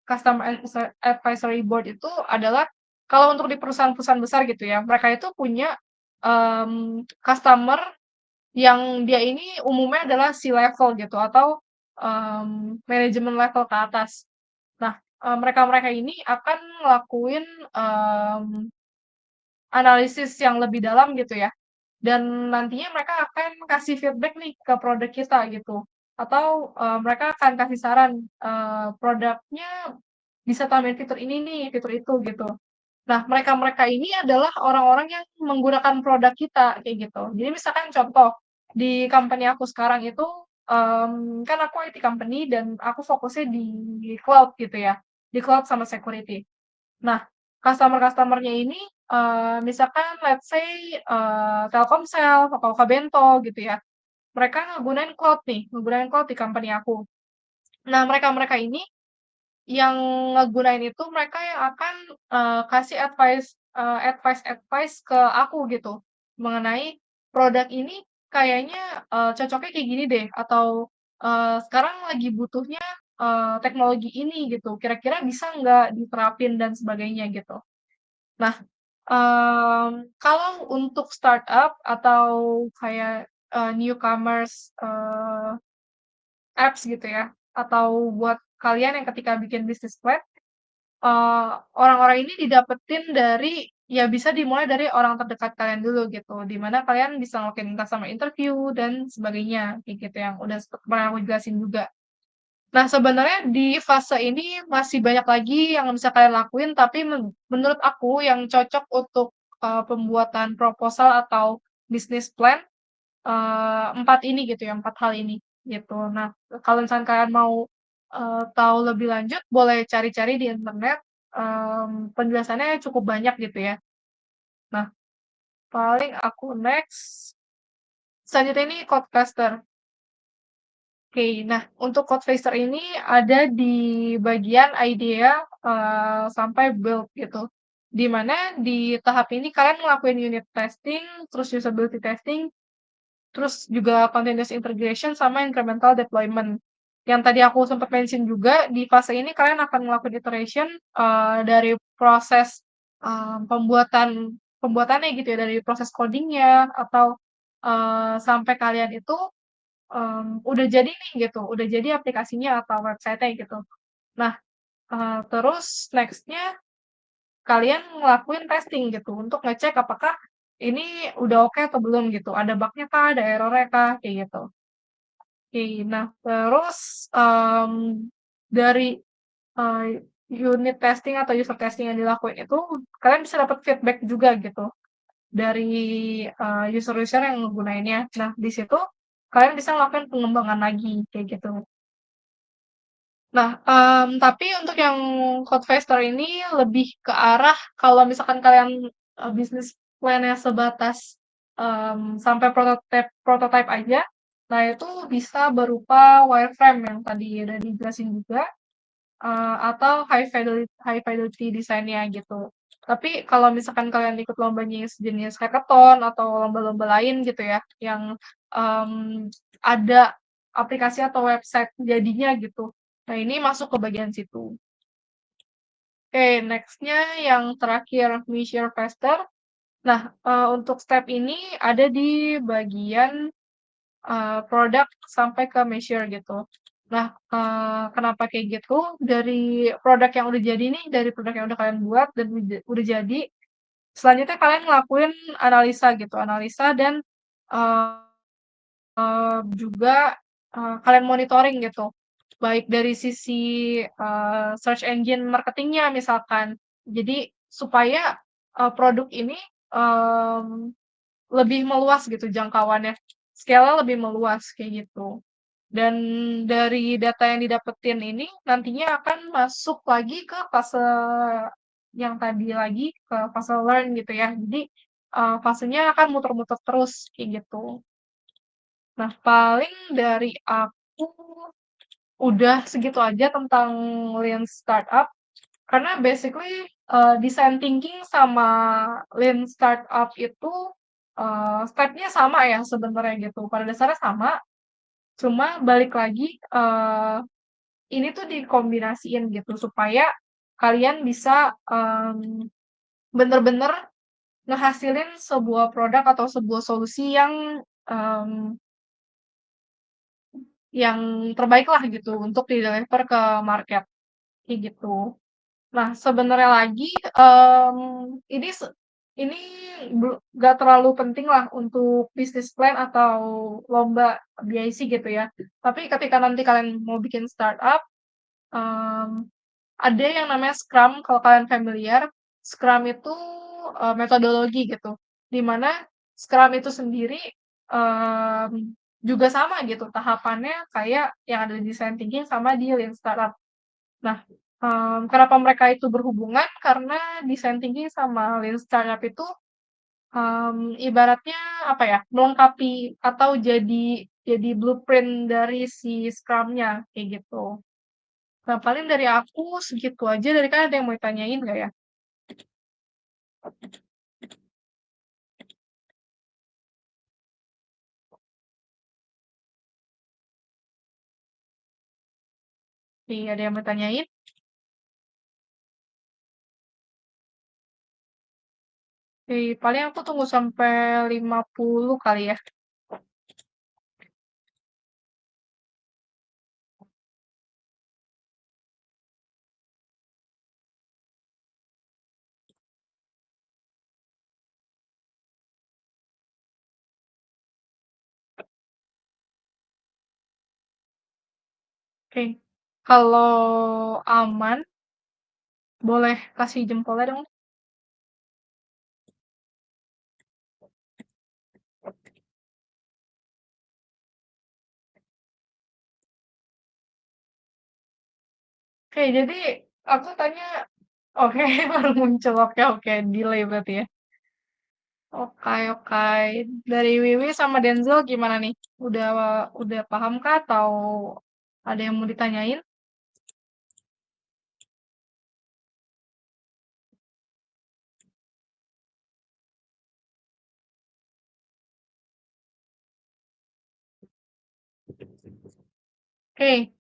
Customer advisory board itu adalah kalau untuk di perusahaan-perusahaan besar gitu ya, mereka itu punya customer yang dia ini umumnya adalah C-level gitu atau manajemen level ke atas. Nah, mereka-mereka ini akan ngelakuin analisis yang lebih dalam gitu ya. Dan nantinya mereka akan kasih feedback nih ke produk kita gitu. Atau mereka akan kasih saran produknya bisa tambahin fitur ini nih, fitur itu gitu. Nah, mereka-mereka ini adalah orang-orang yang menggunakan produk kita kayak gitu. Jadi misalkan contoh di company aku sekarang itu kan aku IT company dan aku fokusnya di cloud gitu ya, di cloud sama security. Nah, customer-customer-nya ini misalkan let's say Telkomsel atau Kabento gitu ya. Mereka ngegunain cloud di company aku. Nah, mereka-mereka ini yang ngegunain itu mereka yang akan kasih advice ke aku gitu, mengenai produk ini kayaknya cocoknya kayak gini deh, atau sekarang lagi butuhnya teknologi ini gitu, kira-kira bisa nggak diterapin dan sebagainya gitu. Nah, kalau untuk startup atau kayak newcomers apps gitu ya, atau buat kalian yang ketika bikin bisnis plan, orang-orang ini didapetin dari ya bisa dimulai dari orang terdekat kalian dulu gitu, di mana kalian bisa ngelakuin customer interview dan sebagainya, kayak gitu yang udah pernah aku jelasin juga. Nah, sebenarnya di fase ini masih banyak lagi yang bisa kalian lakuin, tapi menurut aku yang cocok untuk pembuatan proposal atau bisnis plan 4 ini gitu ya, 4 hal ini gitu. Nah, kalau misalkan kalian mau tahu lebih lanjut, boleh cari-cari di internet. Penjelasannya cukup banyak gitu ya. Nah, paling aku next. Selanjutnya ini Codecaster. Oke, nah untuk Codecaster ini ada di bagian idea sampai build gitu. Di mana di tahap ini kalian ngelakuin unit testing, terus usability testing, terus juga continuous integration sama incremental deployment. Yang tadi aku sempat mention juga, di fase ini kalian akan ngelakuin iteration dari proses pembuatannya gitu ya, dari proses codingnya atau sampai kalian itu udah jadi nih gitu, udah jadi aplikasinya atau website-nya gitu. Nah, terus next-nya kalian ngelakuin testing gitu untuk ngecek apakah ini udah oke atau belum gitu, ada bug-nya kah, ada error-nya kah, kayak gitu. Oke, nah terus, dari, eee, unit testing atau user testing yang dilakuin itu, kalian bisa dapat feedback juga gitu dari, user-user yang ngegunainnya. Nah, di situ kalian bisa ngelakuin pengembangan lagi, kayak gitu. Nah, tapi untuk yang Codefester ini lebih ke arah kalau misalkan kalian, bisnis plan-nya sebatas, sampai prototype aja, nah itu bisa berupa wireframe yang tadi udah dijelasin juga, atau high fidelity design-nya gitu. Tapi kalau misalkan kalian ikut lombanya yang sejenis hackathon atau lomba-lomba lain gitu ya, yang, ada aplikasi atau website jadinya gitu. Nah, ini masuk ke bagian situ. Oke, next-nya yang terakhir measure faster. Nah, untuk step ini ada di bagian, produk sampai ke measure gitu. Nah, kenapa kayak gitu, dari produk yang udah jadi nih, dari produk yang udah kalian buat dan udah jadi, selanjutnya kalian ngelakuin analisa gitu, analisa dan, juga, kalian monitoring gitu. Baik dari sisi, search engine marketing-nya misalkan. Jadi supaya, produk ini, mmm, lebih meluas gitu jangkauannya, scale-nya lebih meluas kayak gitu. Dan dari data yang didapetin ini nantinya akan masuk lagi ke fase yang tadi lagi, ke fase learn gitu ya. Jadi, fasenya akan muter-muter terus kayak gitu. Nah, paling dari aku udah segitu aja tentang Lean Startup, karena basically, design thinking sama Lean Startup itu, step-nya sama ya sebenarnya gitu, pada dasarnya sama, cuma balik lagi, ini tuh dikombinasiin gitu supaya kalian bisa, bener-bener ngehasilin sebuah produk atau sebuah solusi yang terbaik lah gitu untuk di-deliver ke market, kayak gitu. Nah, sebenarnya lagi, ini nggak terlalu penting lah untuk bisnis plan atau lomba BIC gitu ya. Tapi ketika nanti kalian mau bikin startup, mmm, ada yang namanya Scrum kalau kalian familiar. Scrum itu, metodologi gitu, di mana Scrum itu sendiri, juga sama gitu tahapannya kayak yang ada di design thinking sama di Lean Startup. Nah, kenapa mereka itu berhubungan, karena design thinking sama Lean Startup itu, ibaratnya apa ya, melengkapi atau jadi blueprint dari si Scrum-nya, kayak gitu. Nah, paling dari aku segitu aja, dari kalian ada yang mau ditanyain nggak ya? Nih, ada yang mau ditanyain? Paling aku tunggu sampai 50 kali ya. Oke, kalau aman, boleh kasih jempolnya dong. Oke, jadi aku tanya, oke, baru muncul. Oke, oke, delay berarti ya. Oke, oke. Dari Wiwi sama Denzel gimana nih? Udah paham kah atau ada yang mau ditanyain? Oke,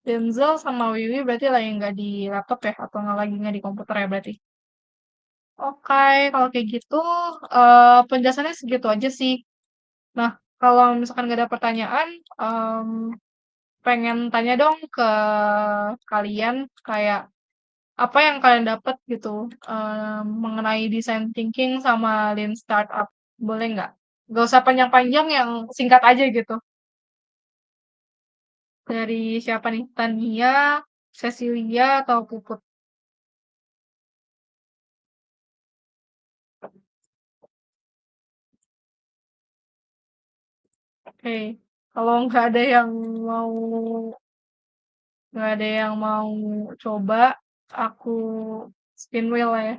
Denzel sama Wiwi berarti lagi nggak di laptop ya? Atau lagi nggak di komputer ya berarti? Oke, kalau kayak gitu, penjelasannya segitu aja sih. Nah, kalau misalkan nggak ada pertanyaan, pengen tanya dong ke kalian kayak apa yang kalian dapat gitu mengenai design thinking sama lean startup. Boleh nggak? Nggak usah panjang-panjang, yang singkat aja gitu. Dari siapa nih? Tania, Cecilia, atau Puput? Oke, kalau mau nggak ada yang mau coba, aku spin wheel lah ya.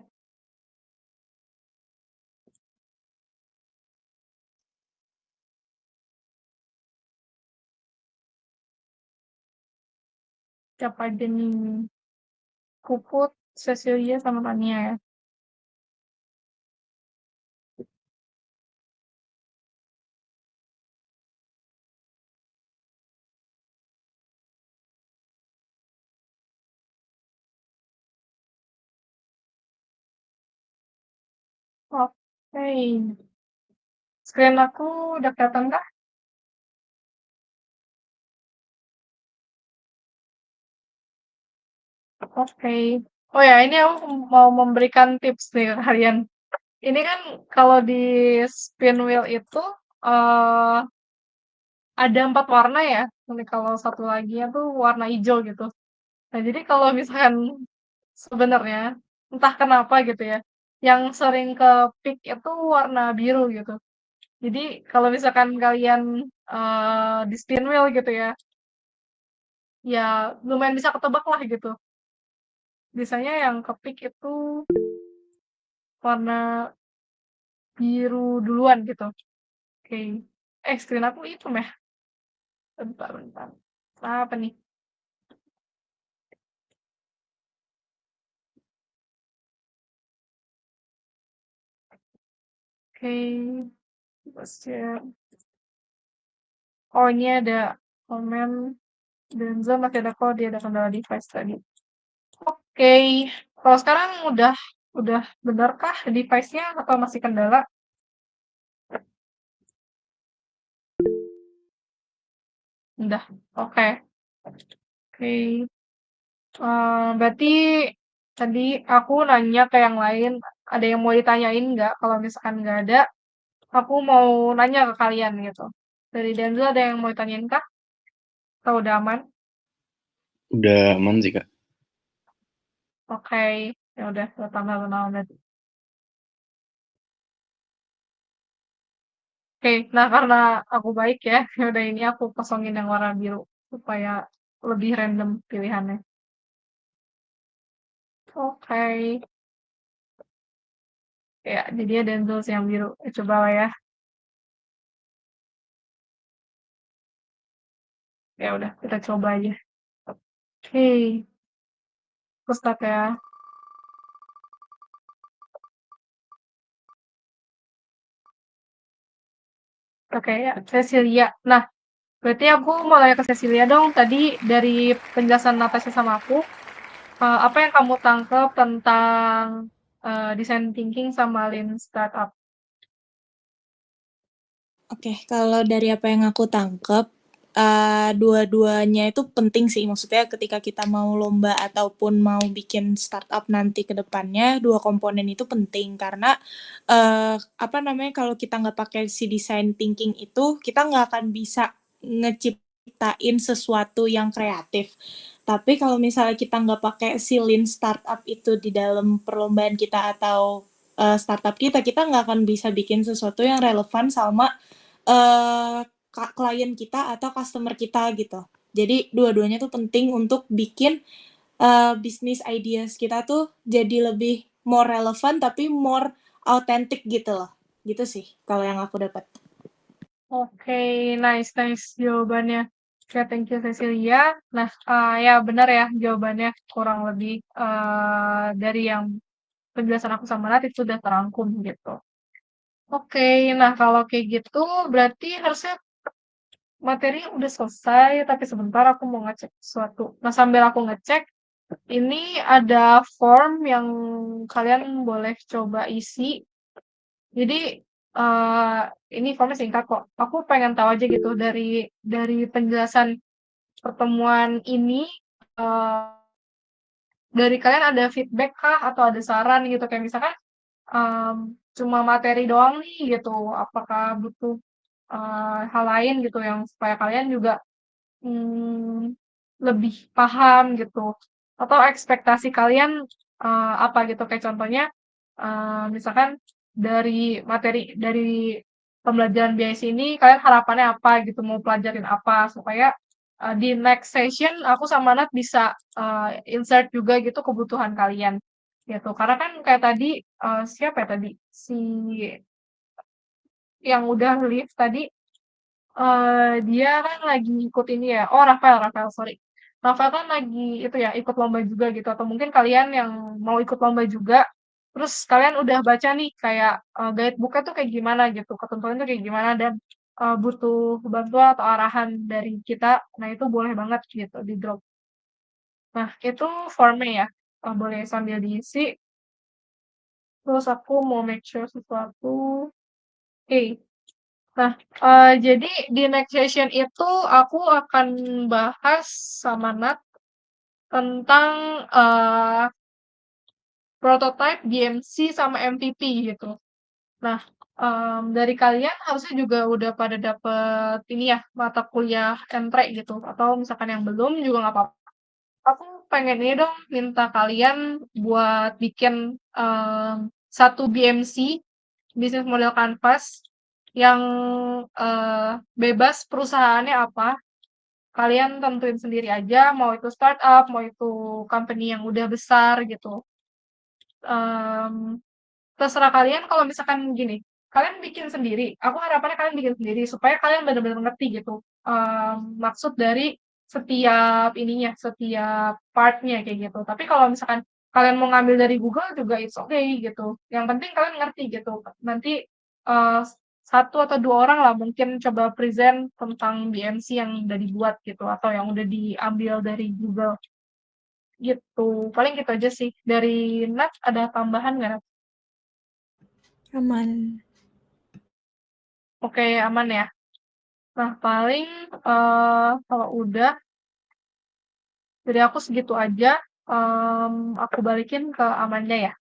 Siapa aja nih? Puput, Cecilia, sama Tania ya. Oke, screen aku udah kelihatan kah? Oke. Oh ya, ini aku mau memberikan tips nih ke kalian. Ini kan kalau di spin wheel itu eh ada 4 warna ya. Ini kalau satu lagi tuh warna hijau gitu. Nah, jadi kalau misalkan sebenarnya entah kenapa gitu ya, yang sering ke pick itu warna biru gitu. Jadi kalau misalkan kalian di spin wheel gitu ya, ya lumayan bisa ketebak lah gitu. Biasanya yang ke pick itu warna biru duluan gitu. Oke. Screen aku itu meh. Bentar, bentar. Apa nih? Oke. Share. Oh, ini ada komen Denzel masih ada kok, dia ada kendala device tadi. Oke. Kalau sekarang udah benarkah device-nya atau masih kendala? Udah. Oke. Oke. Berarti tadi aku nanya ke yang lain, ada yang mau ditanyain nggak? Kalau misalkan nggak ada, aku mau nanya ke kalian gitu. Dari Denzel ada yang mau ditanyain kah? Atau udah aman? Udah aman sih, Kak. Oke. Ya udah, tambah berarti. Oke, nah karena aku baik ya, ya udah ini aku kosongin yang warna biru supaya lebih random pilihannya. Oke, ya jadi ada Denzel yang biru. Coba lah ya. Ya udah, kita coba aja. Oke, terus start ya. Oke ya, Cecilia. Nah, berarti aku mau tanya ke Cecilia dong. Tadi dari penjelasan Natasha sama aku, apa yang kamu tangkap tentang design thinking sama lean startup? Oke, kalau dari apa yang aku tangkep, dua-duanya itu penting sih. Maksudnya ketika kita mau lomba ataupun mau bikin startup nanti ke depannya, dua komponen itu penting karena kalau kita nggak pakai si design thinking itu, kita nggak akan bisa ngeciptain sesuatu yang kreatif. Tapi kalau misalnya kita nggak pakai si lean startup itu di dalam perlombaan kita atau startup kita nggak akan bisa bikin sesuatu yang relevan sama klien kita atau customer kita gitu. Jadi dua-duanya tuh penting untuk bikin bisnis ideas kita tuh jadi lebih more relevant tapi more authentic gitu loh. Gitu sih kalau yang aku dapat. Oke, nice jawabannya. Oke, thank you Cecilia. Nah, ya benar ya jawabannya kurang lebih dari yang penjelasan aku sama Nat itu udah terangkum gitu. Oke, nah kalau kayak gitu berarti harusnya materi udah selesai, tapi sebentar aku mau ngecek sesuatu. Nah, sambil aku ngecek, ini ada form yang kalian boleh coba isi. Jadi Ini formnya singkat kok. Aku pengen tahu aja gitu dari penjelasan pertemuan ini, dari kalian ada feedback kah atau ada saran gitu? Kayak misalkan, cuma materi doang nih gitu, apakah butuh, hal lain gitu yang supaya kalian juga, mmm, lebih paham gitu? Atau ekspektasi kalian, apa gitu? Kayak contohnya, misalkan dari pembelajaran BIS ini kalian harapannya apa gitu, mau pelajarin apa supaya, di next session aku sama Nat bisa, insert juga gitu kebutuhan kalian, gitu. Karena kan kayak tadi, siapa ya tadi, si yang udah leave tadi, dia kan lagi ikut ini ya, oh Rafael, sorry. Rafael kan lagi itu ya, ikut lomba juga gitu, atau mungkin kalian yang mau ikut lomba juga, terus kalian udah baca nih kayak, guidebook-nya tuh kayak gimana gitu, ketentuannya tuh kayak gimana dan, butuh bantuan atau arahan dari kita, nah itu boleh banget gitu di-drop. Nah itu formnya ya, boleh sambil diisi, terus aku mau make sure sesuatu. Oke. Nah, jadi di next session itu aku akan bahas sama Nat tentang, prototype, DMC, sama MVP gitu. Nah, dari kalian harusnya juga udah pada dapet ini ya, mata kuliah Entre gitu, atau misalkan yang belum juga nggak apa-apa. Aku pengen ini dong, minta kalian buat bikin, 1 BMC, Business Model Canvas, yang, bebas perusahaannya apa, kalian tentuin sendiri aja, mau itu startup, mau itu company yang udah besar gitu. Mmm, Terserah kalian kalau misalkan gini, kalian bikin sendiri, aku harapannya kalian bikin sendiri supaya kalian bener-bener ngerti gitu, maksud dari setiap ininya, setiap part-nya kayak gitu. Tapi kalau misalkan kalian mau ngambil dari Google juga it's okay gitu, yang penting kalian ngerti gitu. Nanti, 1 atau 2 orang lah mungkin coba present tentang BMC yang udah dibuat gitu, atau yang udah diambil dari Google, gitu. Paling gitu aja sih. Dari Nat ada tambahan nggak, Nat? Aman. Oke, aman ya? Nah, paling, kalau udah dari aku segitu aja, aku balikin ke Amanda ya.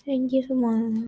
Thank you semua.